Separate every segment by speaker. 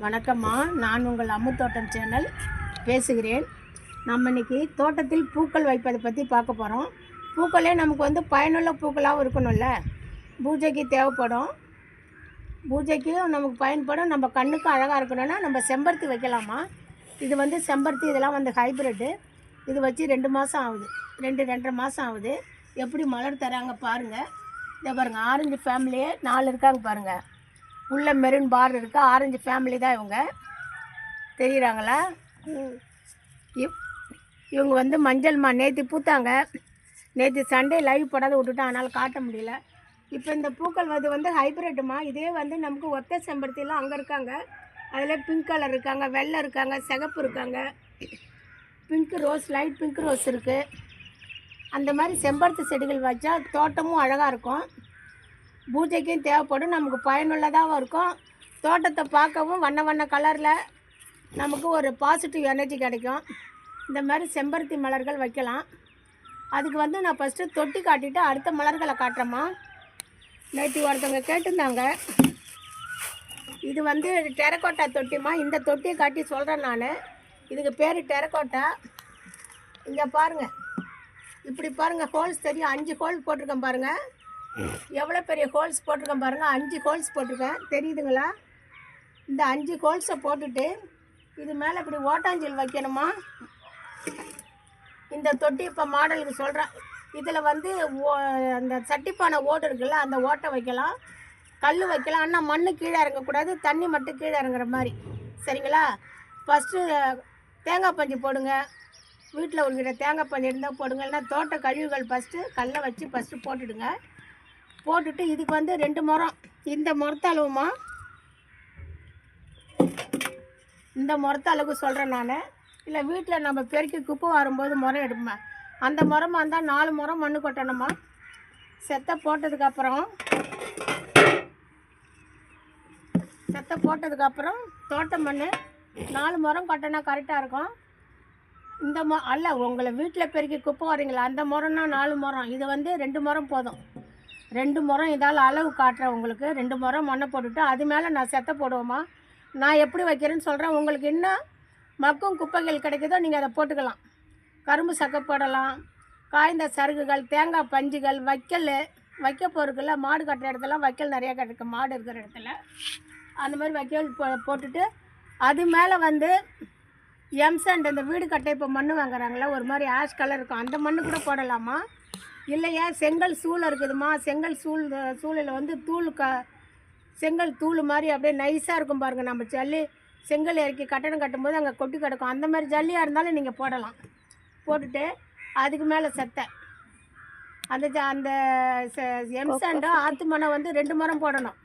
Speaker 1: வணக்கம்மா, நான் உங்கள் அம்மு தோட்டம் சேனல் பேசுகிறேன். நம்ம இன்றைக்கி தோட்டத்தில் பூக்கள் வைப்பதை பற்றி பார்க்க போகிறோம். பூக்களே நமக்கு பயனுள்ள பூக்களாகவும் இருக்கணும்ல, பூஜைக்கு தேவைப்படும், பூஜைக்கும் நமக்கு பயன்படும், நம்ம கண்ணுக்கும் அழகாக இருக்கணும்னா நம்ம செம்பருத்தி வைக்கலாமா. இது செம்பருத்தி, இதெல்லாம் ஹைப்ரிட்டு. இது வச்சு 2 மாதம் ஆகுது, 2-2.5 மாதம் ஆகுது. எப்படி மலர் தராங்க பாருங்கள். இதை பாருங்கள், ஆரஞ்சு ஃபேமிலியே 4 இருக்காங்க பாருங்கள். உள்ள மெரூன் பார் இருக்குது. ஆரஞ்சு ஃபேமிலி தான் இவங்க, தெரியுறாங்களா? இவங்க மஞ்சள்மா நேற்று பூத்தாங்க. நேற்று சண்டே லைவ் போடாத விட்டுட்டேன், அதனால் காட்ட முடியல. இப்போ இந்த பூக்கள் ஹைப்ரிட்டுமா. இதே நமக்கு ஒத்த செம்பருத்திலாம் அங்கே இருக்காங்க. அதில் பிங்க் கலர் இருக்காங்க, வெள்ளை இருக்காங்க, சிகப்பு இருக்காங்க, pink rose, light pink rose இருக்குது. அந்த மாதிரி செம்பருத்தி செடிகள் வச்சா தோட்டமும் அழகாக இருக்கும், பூஜைக்கும் தேவைப்படும், நமக்கு பயனுள்ளதாகவும் இருக்கும். தோட்டத்தை பார்க்கவும் வண்ண வண்ண கலரில் நமக்கு ஒரு பாசிட்டிவ் எனர்ஜி கிடைக்கும். இந்த மாதிரி செம்பருத்தி மலர்கள் வைக்கலாம். அதுக்கு நான் ஃபஸ்ட்டு தொட்டி காட்டிட்டு அடுத்த மலர்களை காட்டுறேம்மா. நேற்று ஒருத்தவங்க கேட்டிருந்தாங்க. இது டெரக்கோட்டா தொட்டிமா. இந்த தொட்டியை காட்டி சொல்கிறேன் நான். இதுக்கு பேர் டெரக்கோட்டா. இங்கே பாருங்கள், இப்படி பாருங்கள், ஹோல்ஸ் தெரியும். 5 ஹோல் போட்டிருக்கேன் பாருங்கள். எவ்வளோ பெரிய ஹோல்ஸ் போட்டிருக்கேன் பாருங்கள். 5 ஹோல்ஸ் போட்டிருக்கேன், தெரியுதுங்களா? இந்த 5 ஹோல்ஸை போட்டுட்டு இது மேலே இப்படி ஓட்டாஞ்சல் வைக்கணுமா. இந்த தொட்டி இப்போ மாடலுக்கு சொல்கிறேன். இதில் அந்த சட்டிப்பானை ஓடு இருக்குல்ல, அந்த ஓட்டை வைக்கலாம், கல் வைக்கலாம். ஆனால் மண் கீழே இறங்கக்கூடாது, தண்ணி மட்டும் கீழே இறங்குற மாதிரி, சரிங்களா? ஃபஸ்ட்டு தேங்காய் பஞ்சு போடுங்க. வீட்டில் உள்ள தேங்காய் பஞ்சு இருந்தால் போடுங்க, இல்லைன்னா தோட்ட கழிவுகள் ஃபஸ்ட்டு கல்லை வச்சு ஃபஸ்ட்டு போட்டுடுங்க. போட்டுட்டு இதுக்கு 2 முறம், இந்த முறத்தளவுமா, இந்த முறத்தளவுக்கு சொல்கிறேன் நான். இல்லை வீட்டில் நம்ம பெருக்கி குப்பை வரும்போது முறம் எடுப்பேன், அந்த முறமாக இருந்தால் 4 முறம் மண் கொட்டணுமா. செத்தை போட்டதுக்கப்புறம் தோட்ட மண் 4 முறம் கொட்டினா கரெக்டாக இருக்கும். இந்த அல்ல, உங்களை வீட்டில் பெருக்கி குப்பை வரீங்களா, அந்த முறம்னா 4 முறம். இது 2 முறம் போதும். 2 முறம் இதால் அளவு காட்டுறேன் உங்களுக்கு. 2 முறம் மண்ணை போட்டுவிட்டு அது மேலே நான் செத்தை போடுவோமா. நான் எப்படி வைக்கிறேன்னு சொல்கிறேன். உங்களுக்கு இன்னும் மக்கும் குப்பைகள் கிடைக்குதோ நீங்கள் அதை போட்டுக்கலாம். கரும்பு சக்கை போடலாம், காய்ந்த சருகுகள், தேங்காய் பஞ்சுகள், வைக்க பொருட்களில் மாடு கட்டுற இடத்துல வைக்கல் நிறையா கிடைக்கும், மாடு இருக்கிற இடத்துல. அந்த மாதிரி வைக்கல் போட்டுட்டு அது மேலே எம்சண்ட், இந்த வீடு கட்ட இப்போ மண் வாங்குறாங்களா, ஒரு மாதிரி ஆஷ் கலர் இருக்கும், அந்த மண் கூட போடலாமா. இல்லையா செங்கல் சூளை இருக்குதுமா. செங்கல் சூளையில் செங்கல் தூள் மாதிரி அப்படியே நைஸாக இருக்கும் பாருங்கள். நம்ம ஜல்லி செங்கல் இறக்கி கட்டணம் கட்டும்போது அங்கே கொட்டி கிடக்கும், அந்த மாதிரி ஜல்லியாக இருந்தாலும் நீங்கள் போடலாம். போட்டுட்டு அதுக்கு மேலே செத்தை அந்த எம்சாண்டோ ஆற்று மணம் 2 முறம் போடணும்.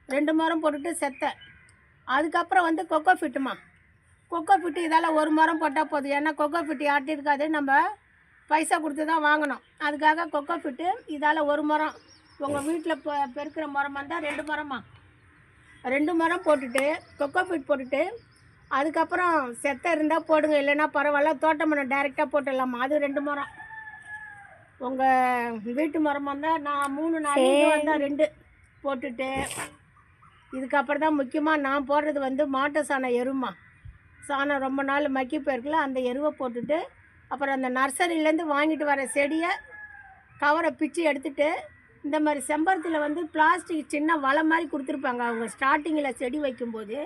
Speaker 1: 2 முறம் போட்டுட்டு செத்தை. அதுக்கப்புறம் கொக்கோ ஃபிட்டுமா. கொக்கோ ஃபிட்டு இதால் 1 முறம் போட்டால் போதும். ஏன்னா கொக்கோ ஃபிட்டு யார்ட்டி இருக்காது, நம்ம பைசா கொடுத்து தான் வாங்கணும். அதுக்காக கொக்கோ ஃபிட்டு இதால் 1 முறம். உங்கள் வீட்டில் பெருக்கிற முறமாக இருந்தால் 2 முறமா, 2 முறம் போட்டுட்டு கொக்கோ ஃபிட் போட்டுட்டு அதுக்கப்புறம் செத்தை இருந்தால் போடுங்க, இல்லைன்னா பரவாயில்ல, தோட்ட மரம் டைரெக்டாக போட்டுடலாமா. அது 2 முறம். உங்கள் வீட்டு மரமாக இருந்தால் நான் 3-4 வந்தால் 2 போட்டுட்டு இதுக்கப்புறம் தான் முக்கியமாக நான் போடுறது மாட்டு சாணம் எருமா. சாணம் ரொம்ப நாள் மக்கி போயிருக்குல்ல, அந்த எருவை போட்டுட்டு அப்புறம் அந்த நர்சரியிலேருந்து வாங்கிட்டு வர செடியை கவரை பிச்சு எடுத்துகிட்டு இந்த மாதிரி செம்பருத்தியில் பிளாஸ்டிக் சின்ன வலை மாதிரி கொடுத்துருப்பாங்க. அவங்க ஸ்டார்டிங்கில் செடி வைக்கும்போது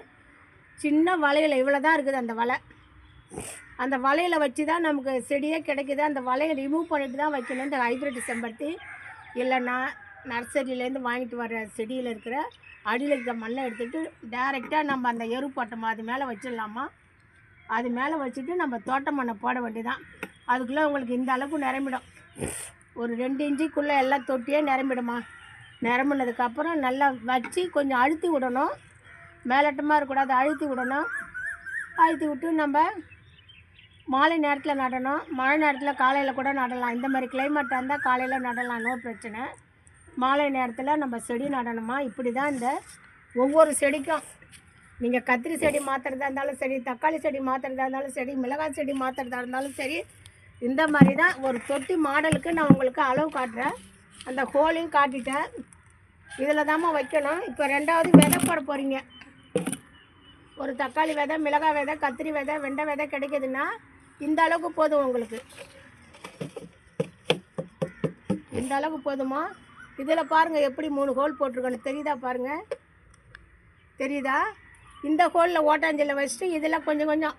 Speaker 1: சின்ன வலையில் இவ்வளோ தான் இருக்குது அந்த வலை. அந்த வலையில் வச்சு தான் நமக்கு செடியே கிடைக்குது. அந்த வலையை ரிமூவ் பண்ணிட்டு தான் வைக்கணும் இந்த ஹைப்ரிட் செம்பருத்தி. இல்லைன்னா நர்சரியிலேருந்து வாங்கிட்டு வர செடியில் இருக்கிற அடியில் இருக்கிற மண்ணை எடுத்துகிட்டு டைரெக்டாக நம்ம அந்த எரு போட்டோமா அது மேலே வச்சிடலாமா. அது மேலே வச்சுட்டு நம்ம தோட்ட மண்ணை போட வேண்டியதான். அதுக்குள்ளே உங்களுக்கு இந்த அளவுக்கு நிரம்பிடும். ஒரு 2 இன்ச்சுக்குள்ளே எல்லாம் தொட்டியே நிரம்பிடுமா. நிரம்பினதுக்கப்புறம் நல்லா வச்சு கொஞ்சம் அழுத்தி விடணும். மேலட்டமாக இருக்கக்கூடாது, அழுத்தி விடணும். அழுத்தி விட்டு நம்ம மாலை நேரத்தில் நடணும். மழை நேரத்தில் காலையில் கூட நடலாம். இந்த மாதிரி கிளைமேட்டாக இருந்தால் காலையில் நடலாம், நோ பிரச்சனை. மாலை நேரத்தில் நம்ம செடி நடணுமா. இப்படி தான் இந்த ஒவ்வொரு செடிக்கும் நீங்கள் கத்திரி செடி மாற்றுறதா இருந்தாலும் சரி, தக்காளி செடி மாற்றுறதா இருந்தாலும் சரி, மிளகாய் செடி மாற்றுறதா இருந்தாலும் சரி, இந்த மாதிரி தான் ஒரு தொட்டி மாடலுக்கு நான் உங்களுக்கு அளவு காட்டுறேன். அந்த ஹோலையும் காட்டிட்டேன். இதில் தாம்மா வைக்கணும். இப்போ 2வது விதை போட போகிறீங்க. ஒரு தக்காளி விதை, மிளகாய் விதை, கத்திரி விதை, வெண்டை விதை கிடைக்குதுன்னா இந்த அளவுக்கு போதும் உங்களுக்கு. இந்த அளவுக்கு போதுமா? இதில் பாருங்கள் எப்படி 3 ஹோல் போட்டிருக்கணும், தெரியுதா பாருங்கள், தெரியுதா? இந்த ஹோலில் ஓட்டாஞ்சலில் வச்சுட்டு இதில் கொஞ்சம் கொஞ்சம்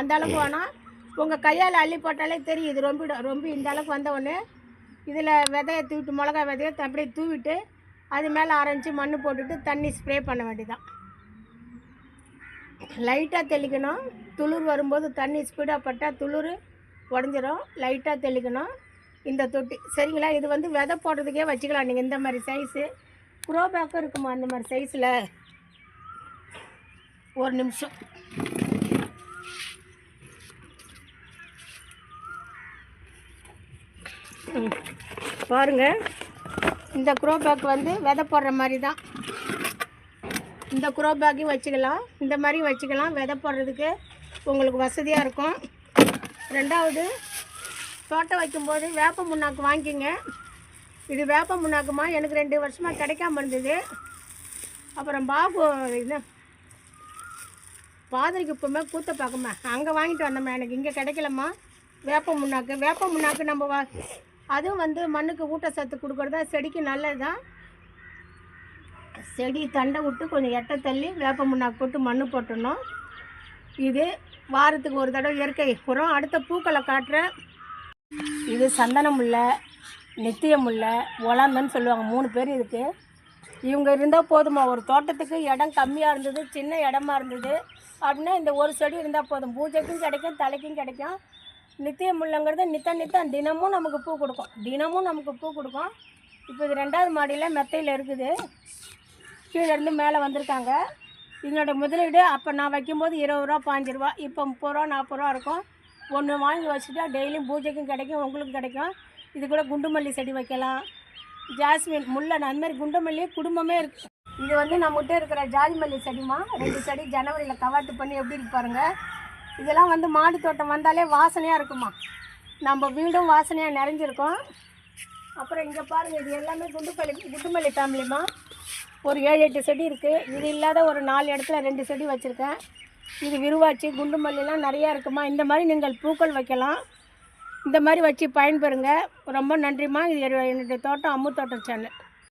Speaker 1: அந்த அளவுக்கு வேணாம், உங்கள் கையால் அள்ளி போட்டாலே தெரியும். இது ரொம்ப இந்த அளவுக்கு வந்தவுடனே இதில் விதையை தூவிட்டு, மிளகாய் விதையை அப்படியே தூவிட்டு அது மேலே ஆரம்பித்து மண் போட்டுட்டு தண்ணி ஸ்ப்ரே பண்ண வேண்டியதான். லைட்டாக தெளிக்கணும். துளிர் வரும்போது தண்ணி ஸ்பீடாக பட்டால் துளிர் உடஞ்சிரும். லைட்டாக தெளிக்கணும் இந்த தொட்டி, சரிங்களா? இது வந்து விதை போடுறதுக்கே வச்சுக்கலாம் நீங்கள். இந்த மாதிரி சைஸு க்ரோ பேக்கும் இருக்குமா, அந்த மாதிரி சைஸில். ஒரு நிமிஷம். பாருங்கள், இந்த க்ரோ பேக் வந்து விதை போடுற மாதிரி தான். இந்த க்ரோ பேக்கையும் வச்சுக்கலாம், இந்த மாதிரியும் வச்சுக்கலாம். விதை போடுறதுக்கு உங்களுக்கு வசதியாக இருக்கும். ரெண்டாவது, தோட்டம் வைக்கும்போது வேப்ப முன்னாக்கு வாங்கிக்கிங்க. இது வேப்ப முன்னாக்குமா, எனக்கு 2 வருஷமாக கிடைக்காம இருந்தது. அப்புறம் இது பாதிரிக்கு இப்போமே கூத்த பார்க்குமா, அங்கே வாங்கிட்டு வந்தோம்மா, எனக்கு இங்கே கிடைக்கலம்மா வேப்ப முன்னாக்கு. நம்ம அதுவும் வந்து மண்ணுக்கு ஊட்டச்சத்து கொடுக்குறதா, செடிக்கு நல்லது தான். செடி தண்டை விட்டு கொஞ்சம் எட்ட தள்ளி வேப்ப முன்னாக்கு போட்டு மண் போட்டுடணும். இது வாரத்துக்கு ஒரு தடவை இயற்கை உரம். அடுத்த பூக்களை காட்டுறேன். இது சந்தன முல்லை, நித்திய முல்லை, ஒலாந்தன்னு சொல்லுவாங்க. 3 பேர் இதுக்கு. இவங்க இருந்தால் போதுமா, ஒரு தோட்டத்துக்கு இடம் கம்மியாக இருந்தது, சின்ன இடமா இருந்தது அப்படின்னா இந்த ஒரு செடி இருந்தால் போதும். பூஜைக்கும் கிடைக்கும், தலைக்கும் கிடைக்கும். நித்திய முல்லைங்கிறது நித்தம் தினமும் நமக்கு பூ கொடுக்கும். இப்போ இது 2வது மாடியில் மெத்தையில் இருக்குது. கீழே இருந்து மேலே வந்திருக்காங்க. இதனோட முதலீடு அப்போ நான் வைக்கும்போது 20 ரூபா 15 ரூபா, இப்போ 30 ரூபா 40 ரூபா இருக்கும். ஒன்று வாங்கி வச்சுட்டா டெய்லியும் பூஜைக்கும் கிடைக்கும், உங்களுக்கும் கிடைக்கும். இது கூட குண்டுமல்லி செடி வைக்கலாம், ஜாஸ்மின், முல்லை, அந்த மாதிரி குண்டுமல்லியே குடும்பமே இருக்குது. இது வந்து நம்மகிட்ட இருக்கிற ஜாதி மல்லி செடிமா. 2 செடி ஜனவரியில் கவாட்டு பண்ணி எப்படி இருக்கு பாருங்கள். இதெல்லாம் வந்து மாடி தோட்டம் வந்தாலே வாசனையாக இருக்குமா, நம்ம வீடும் வாசனையாக நிறைஞ்சிருக்கும். அப்புறம் இங்கே பாருங்கள், இது எல்லாமே குண்டுமல்லி ஃபேமிலிமா. ஒரு 7-8 செடி இருக்குது. இது இல்லாத ஒரு 4 இடத்துல 2 செடி வச்சுருக்கேன். இது விருவாச்சி, குண்டுமல்லிலாம் நிறையா இருக்குமா. இந்த மாதிரி நீங்கள் பூக்கள் வைக்கலாம். இந்த மாதிரி வச்சு பயன்பெறுங்க. ரொம்ப நன்றிம்மா. இது என்னுடைய தோட்டம், அம்மு தோட்டம் சேனல்.